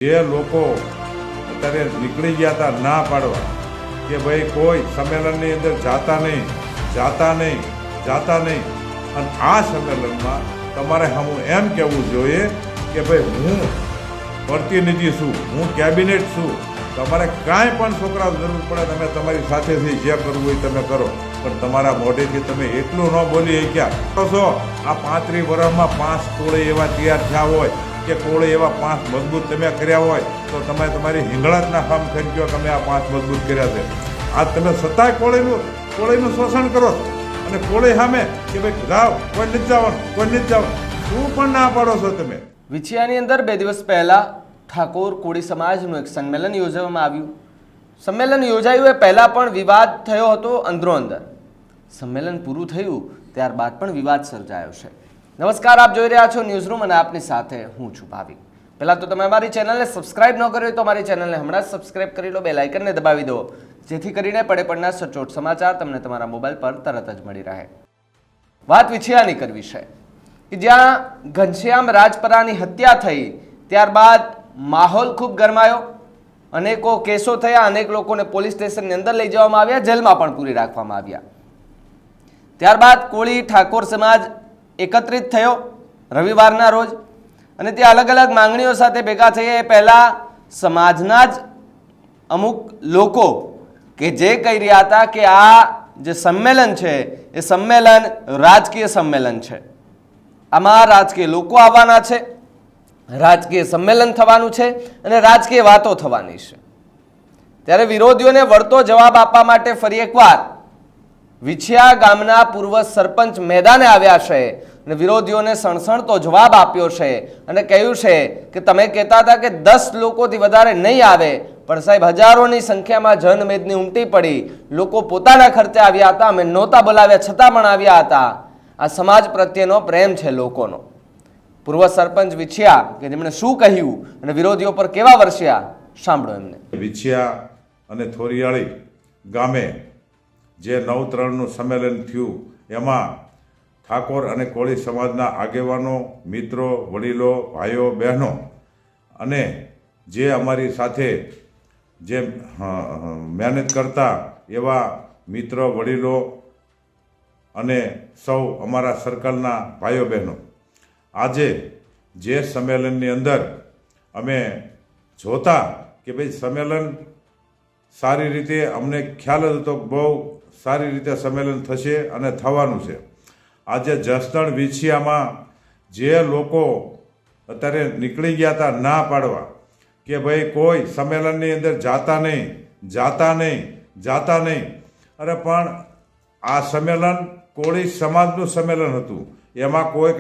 જે લોકો અત્યારે નીકળી ગયા હતા ના પાડવા કે ભાઈ કોઈ સંમેલનની અંદર જાતા નહીં અને આ સંમેલનમાં તમારે હું એમ કહેવું જોઈએ કે ભાઈ હું પ્રતિનિધિ છું, હું કેબિનેટ છું, તમારે કાંઈ પણ છોકરાઓ જરૂર પડે તમે તમારી સાથેથી જે કરવું હોય તમે કરો, પણ તમારા મોઢેથી તમે એટલું ન બોલી શક્યા છો. આ 35 વર્ષમાં 5 કોળે એવા તૈયાર થયા હોય કે કોળે એવા 5 મજબૂત તમે કર્યા હોય તો તમે તમારી હિંગળાટના કામ કરી ગયો તમે આ 5 મજબૂત કર્યા છે. આજ તમે સતાય કોળીનું શોષણ કરો છો અને કોળી સામે કે ભાઈ જાઓ, કોઈ નથી જવાનું, શું પણ ના પાડો છો તમે. વિછિયાની અંદર 2 દિવસ પહેલા ઠાકોર કોળી સમાજનું એક સંમેલન યોજવામાં આવ્યું. સંમેલન યોજાયું એ પહેલા પણ વિવાદ થયો હતો અંદરો અંદર. સંમેલન પૂરું થયું ત્યારબાદ પણ વિવાદ સર્જાયો છે. નમસ્કાર, આપ જોઈ રહ્યા છો ન્યૂઝરૂમ અને આપની સાથે હું છું ભાવિક. પહેલાં તો તમે અમારી ચેનલને સબસ્ક્રાઇબ ન કરી હોય તો અમારી ચેનલને હમણાં જ સબસ્ક્રાઇબ કરી લો, બેલ આઇકનને દબાવી દો, જેથી કરીને પડે પડના સચોટ સમાચાર તમને તમારા મોબાઈલ પર તરત જ મળી રહે. વાત વિછિયાની કરવી છે કે જ્યાં ઘનશ્યામ રાજપરાની હત્યા થઈ ત્યારબાદ માહોલ ખૂબ ગરમાયો, અનેકો કેસો થયા, અનેક લોકોને પોલીસ સ્ટેશનની અંદર લઈ જવામાં આવ્યા, જેલમાં પણ પૂરી રાખવામાં આવ્યા. ત્યારબાદ કોળી ઠાકોર સમાજ એકત્રિત થયો રવિવારના રોજ અને ત્યાં અલગ અલગ માંગણીઓ સાથે ભેગા થયા. એ પહેલાં સમાજના જ અમુક લોકો કે જે કહી રહ્યા હતા કે આ જે સંમેલન છે એ સંમેલન રાજકીય સંમેલન છે, આમાં રાજકીય લોકો આવવાના છે, રાજકીય સંમેલન થવાનું છે અને રાજકીય વાતો થવાની છે. ત્યારે વિરોધીઓને વળતો જવાબ આપવા માટે ફરી એકવાર વિછિયા ગામના પૂર્વ સરપંચ મેદાને આવ્યા છે અને વિરોધીઓને સણસણતો જવાબ આપ્યો છે અને કહ્યું છે કે તમે કહેતા હતા કે 10 લોકોથી વધારે નહીં આવે, પણ સાહેબ હજારોની સંખ્યામાં જનમેદની ઉમટી પડી, લોકો પોતાના ખર્ચે આવ્યા હતા, અમે નહોતા બોલાવ્યા છતાં પણ આવ્યા હતા. આ સમાજ પ્રત્યેનો પ્રેમ છે લોકોનો. પૂર્વ સરપંચ વિછિયા કે જેમણે શું કહ્યું અને વિરોધીઓ પર કેવા વરસ્યા, સાંભળો એમને. વિછિયા અને થોરિયાળી ગામે જે 9/3નું સંમેલન થયું એમાં ઠાકોર અને કોળી સમાજના આગેવાનો, મિત્રો, વડીલો, ભાઈઓ, બહેનો અને જે અમારી સાથે જે મહેનત કરતા એવા મિત્રો, વડીલો અને સૌ અમારા સર્કલના ભાઈઓ બહેનો આજે જે સંમેલનની અંદર અમે જોતા કે ભાઈ સંમેલન સારી રીતે અમને ખ્યાલ જ હતો બહુ સારી રીતે સંમેલન થશે અને થવાનું છે. આજે જસદણ વિછિયામાં જે લોકો અત્યારે નીકળી ગયા હતા ના પાડવા કે ભાઈ કોઈ સંમેલનની અંદર જાતા નહીં, અરે પણ આ સંમેલન કોળી સમાજનું સંમેલન હતું, એમાં કોઈ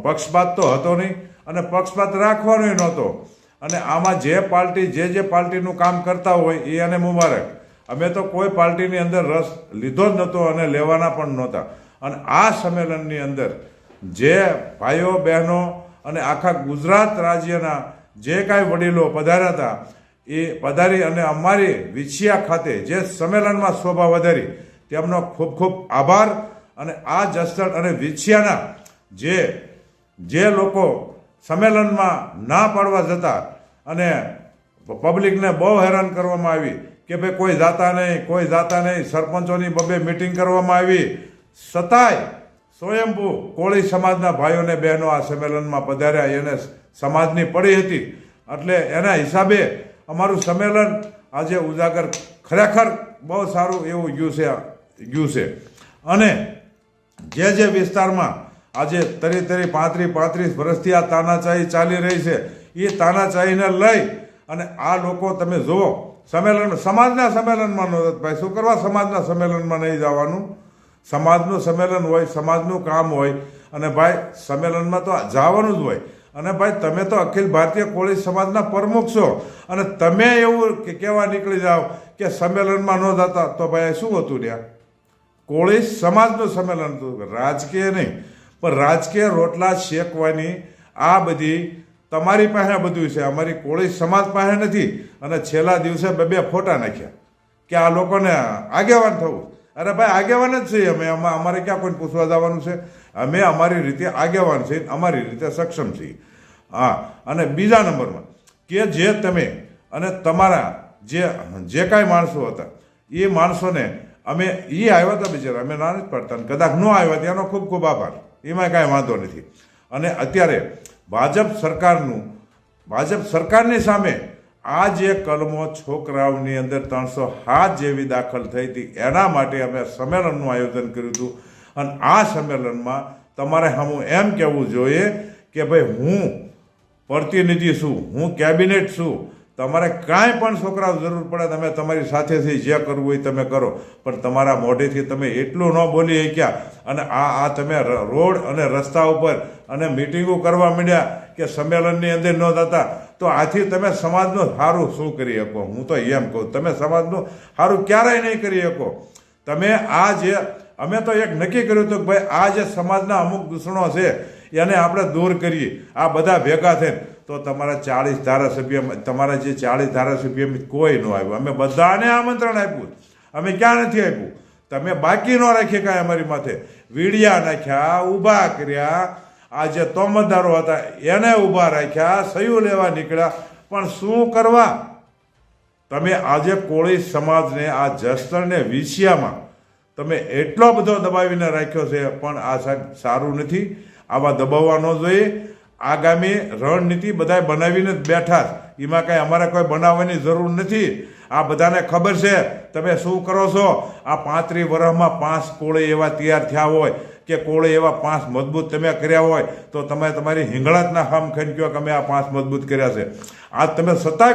પક્ષપાત તો હતો નહીં અને પક્ષપાત રાખવાનો નહોતો. અને આમાં જે પાર્ટી જે પાર્ટીનું કામ કરતા હોય એ એને મુબારક. અમે તો કોઈ પાર્ટીની અંદર રસ લીધો જ નહોતો અને લેવાના પણ નહોતા. અને આ સંમેલનની અંદર જે ભાઈઓ બહેનો અને આખા ગુજરાત રાજ્યના જે કાંઈ વડીલો પધાર્યા હતા એ પધારી અને અમારી વિછિયા ખાતે જે સંમેલનમાં શોભા વધારી તેમનો ખૂબ ખૂબ આભાર. અને આ જસદણ અને વિછિયાના જે લોકો સંમેલનમાં ના પાડવા જતા અને પબ્લિકને બહુ હેરાન કરવામાં આવી કે ભાઈ કોઈ જાતા નહીં, સરપંચોની 2 મિટિંગ કરવામાં આવી, છતાંય સ્વયંભૂ કોળી સમાજના ભાઈઓને બહેનો આ સંમેલનમાં પધાર્યા, એને સમાજની પડી હતી. એટલે એના હિસાબે અમારું સંમેલન આજે ઉજાગર ખરેખર બહુ સારું એવું ગયું છે. અને જે વિસ્તારમાં આજે 35 વર્ષથી આ તાનાશાહી ચાલી રહી છે એ તાનાશાહીને લઈ અને આ લોકો તમે જુઓ સમાજના સંમેલનમાં નહોતા. ભાઈ શું કરવા સમાજના સંમેલનમાં નહીં જવાનું? સમાજનું સંમેલન હોય, સમાજનું કામ હોય અને ભાઈ સંમેલનમાં તો જવાનું જ હોય. અને ભાઈ તમે તો અખિલ ભારતીય કોળી સમાજના પ્રમુખ છો અને તમે એવું કહેવા નીકળી જાઓ કે સંમેલનમાં ન જતા તો ભાઈ શું હતું ત્યાં? કોળી સમાજનું સંમેલન હતું, રાજકીય નહીં. પણ રાજકીય રોટલા શેકવાની આ બધી તમારી પાસે બધું છે, અમારી કોળી સમાજ પાસે નથી. અને છેલ્લા દિવસે 2 ફોટા નાખ્યા કે આ લોકોને આગેવાન થવું. અરે ભાઈ આગેવાન જ છીએ અમે, અમારે ક્યાં કોઈ પૂછવા જવાનું છે? અમે અમારી રીતે આગેવાન છીએ, અમારી રીતે સક્ષમ છીએ. હા, અને બીજા નંબરમાં કે જે તમે અને તમારા જે કાંઈ માણસો હતા એ માણસોને અમે એ આવ્યા હતા બિચારા, અમે ના નથી પડતા, અને કદાચ ન આવ્યા તેનો ખૂબ ખૂબ આભાર, એમાં કાંઈ વાંધો નથી. અને અત્યારે ભાજપ સરકારની સામે આ જે કલમો છોકરાઓની અંદર 307 જેવી દાખલ થઈ હતી, એના માટે અમે સંમેલનનું આયોજન કર્યું હતું. અને આ સંમેલનમાં તમારે હું એમ કહેવું જોઈએ કે ભાઈ હું પ્રતિનિધિ છું, હું કેબિનેટ છું, તમારે કાંઈ પણ છોકરાઓ જરૂર પડે તમે તમારી સાથેથી જે કરવું હોય તમે કરો, પણ તમારા મોઢેથી તમે એટલું ન બોલી શક્યા અને આ તમે રોડ અને રસ્તા ઉપર અને મિટિંગો કરવા માંડ્યા કે સંમેલનની અંદર ન થતા, તો આથી તમે સમાજનું સારું શું કરી શકો? હું તો એમ કહું, તમે સમાજનું સારું ક્યારેય નહીં કરી શકો. તમે અમે તો એક નક્કી કર્યું હતું કે ભાઈ આ જે સમાજના અમુક દૂષણો છે એને આપણે દૂર કરીએ, આ બધા ભેગા થઈને. તો તમારા 40 ધારાસભ્ય, તમારા જે 40 ધારાસભ્ય કોઈ ન આવ્યું, અમે બધાને આમંત્રણ આપ્યું, અમે ક્યાં નથી આપ્યું, તમે બાકી ન રાખીએ કાંઈ અમારી માથે, વીડિયા નાખ્યા, ઊભા કર્યા, આ જે તોમતદારો હતા એને ઊભા રાખ્યા, સહી લેવા નીકળ્યા, પણ શું કરવા? તમે આજે કોળી સમાજને આ જસદણને વિસિયામાં તમે એટલો બધો દબાવીને રાખ્યો છે, પણ આ સાહેબ સારું નથી, આવા દબાવવા ન જોઈએ. આગામી રણનીતિ બધા બનાવીને જ બેઠા, એમાં કાંઈ અમારે કોઈ બનાવવાની જરૂર નથી. આ બધાને ખબર છે તમે શું કરો છો. આ 35 વર્ષમાં 5 કોળે એવા તૈયાર થયા હોય કે કોળે એવા 5 મજબૂત તમે કર્યા હોય, તો તમે તમારી હિંગળાતના કામ ખાઈને કહો કે અમે આ 5 મજબૂત કર્યા છે. આ તમે સતાય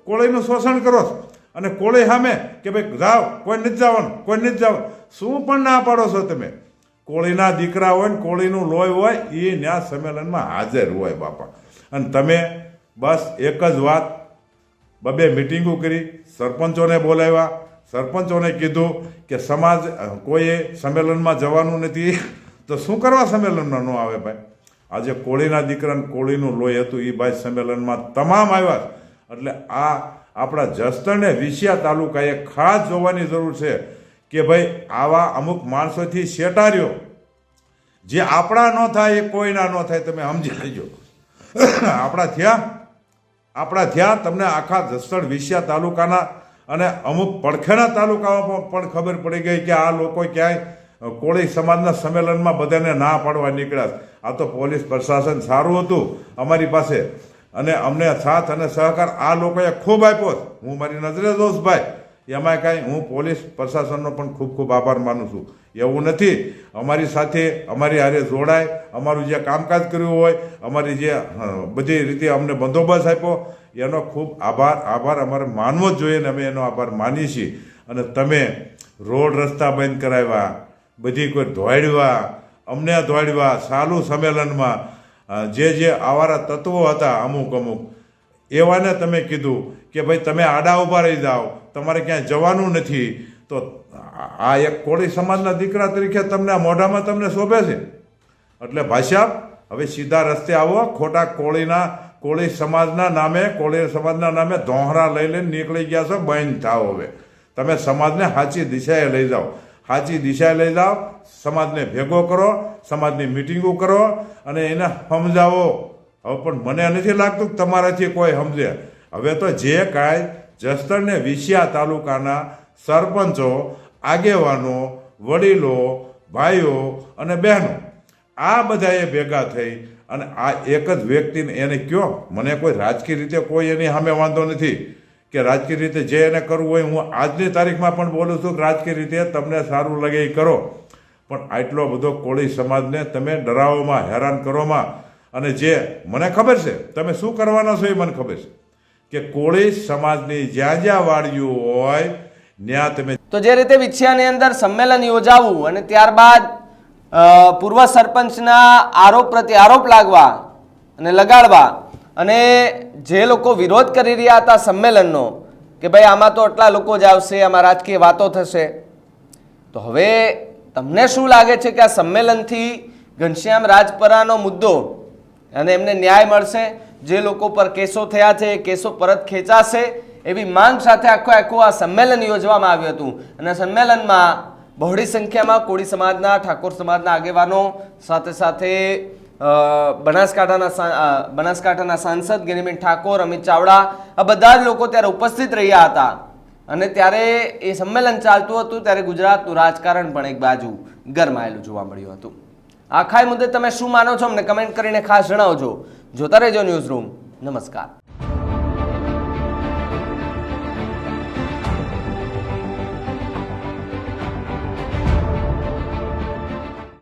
કોળીનું શોષણ કરો છો, અને કોળી સામે કે ભાઈ જાઓ, કોઈ નથી જવાનું, કોઈ નથી જવાનું, શું પણ ના પાડો છો તમે? કોળીના દીકરા હોય ને કોળીનું લોહી હોય એ ન્યા સંમેલનમાં હાજર હોય બાપા. અને તમે બસ એક જ વાત, 2 મિટિંગો કરી, સરપંચોને બોલાવ્યા, સરપંચોને કીધું કે સમાજ કોઈએ સંમેલનમાં જવાનું નથી, તો શું કરવા સંમેલનમાં ન આવે ભાઈ? આજે કોળીના દીકરાને કોળીનું લોહી હતું એ ભાઈ સંમેલનમાં તમામ આવ્યા. એટલે આ આપણા જસદણને વિસિયા તાલુકાએ ખાસ જોવાની જરૂર છે કે ભાઈ આવા અમુક માણસોથી શેટાર્યો જે આપણા ન થાય એ કોઈના ન થાય, તમે સમજી લેજો. આપણા થયા તમને આખા જસદણ વિસિયા તાલુકાના અને અમુક પડખેના તાલુકાઓમાં પણ ખબર પડી ગઈ કે આ લોકો ક્યાંય કોળી સમાજના સંમેલનમાં બધાને ના પાડવા નીકળ્યા. આ તો પોલીસ પ્રશાસન સારું હતું અમારી પાસે, અને અમને સાથ અને સહકાર આ લોકોએ ખૂબ આપ્યો. હું મારી નજરે જોઉં ભાઈ, એમાં કાંઈ હું પોલીસ પ્રશાસનનો પણ ખૂબ ખૂબ આભાર માનું છું. એવું નથી, અમારી સાથે અમારી હારે જોડાય, અમારું જે કામકાજ કર્યું હોય, અમારી જે બધી રીતે અમને બંદોબસ્ત આપ્યો, એનો ખૂબ આભાર અમારે માનવો જ જોઈએ, ને અમે એનો આભાર માનીએ છીએ. અને તમે રોડ રસ્તા બંધ કરાવ્યા, બધી કોઈ દોડવા, અમને દોડવા, સાલું સંમેલનમાં જે આવારા તત્વો હતા અમુક એવાને તમે કીધું કે ભાઈ તમે આડા ઊભા રહી જાઓ, તમારે ક્યાંય જવાનું નથી. તો આ એક કોળી સમાજના દીકરા તરીકે તમને આ મોઢામાં તમને શોભે છે? એટલે ભાષા હવે સીધા રસ્તે આવો. ખોટા કોળી સમાજના નામે ધોહરા લઈ લઈને નીકળી ગયા છો, બંધ થાવ. હવે તમે સમાજને સાચી દિશાએ લઈ જાઓ, સમાજને ભેગો કરો, સમાજની મિટિંગો કરો અને એને સમજાવો. હવે પણ મને નથી લાગતું કે તમારાથી કોઈ સમજે. હવે તો જે કાંઈ જસદણને વિસિયા તાલુકાના સરપંચો, આગેવાનો, વડીલો, ભાઈઓ અને બહેનો આ બધાએ ભેગા થઈ અને આ એક જ વ્યક્તિને એને કયો, મને કોઈ રાજકીય રીતે કોઈ એની સામે વાંધો નથી કે રાજકીય રીતે જે એને કરવું હોય, હું આજની તારીખમાં પણ બોલું છું કે રાજકીય રીતે તમને સારું લાગે એ કરો, પણ આટલો બધો કોળી સમાજને તમે ડરાવોમાં, હેરાન કરોમાં, અને જે મને ખબર છે તમે શું કરવાના છો એ મને ખબર છે કે કોળી સમાજની જ્યાં વાડીઓ હોય ત્યાં તમે. તો જે રીતે વિછિયાની અંદર સંમેલન યોજાવું અને ત્યારબાદ પૂર્વ સરપંચના આરોપ પ્રત્યે આરોપ લાગવા અને લગાડવા, અને જે લોકો વિરોધ કરી રહ્યા હતા સંમેલનનો કે ભાઈ આમાં તો આટલા લોકો જ આવશે, આમાં રાજકીય વાતો થશે, તો હવે તમને શું લાગે છે કે આ સંમેલનથી ઘનશ્યામ રાજપરાનો મુદ્દો અને એમને ન્યાય મળશે? જે લોકો પર કેસો થયા છે એ કેસો પરત ખેંચાશે એવી માંગ સાથે આખું આ સંમેલન યોજવામાં આવ્યું હતું. અને સંમેલનમાં બહોળી સંખ્યામાં કોળી સમાજના, ઠાકોર સમાજના આગેવાનો સાથે બનાસકાંઠાના સાંસદ ગિરીબેન ઠાકોર, અમિત ચાવડા, આ બધા જ લોકો ત્યારે ઉપસ્થિત રહ્યા હતા. અને ત્યારે એ સંમેલન ચાલતું હતું ત્યારે ગુજરાતનું રાજકારણ પણ એક બાજુ ગરમાયેલું જોવા મળ્યું હતું. આખા મુદ્દે તમે શું માનો છો અમને કમેન્ટ કરીને ખાસ જણાવજો. જોતા રહેજો ન્યૂઝ રૂમ. નમસ્કાર.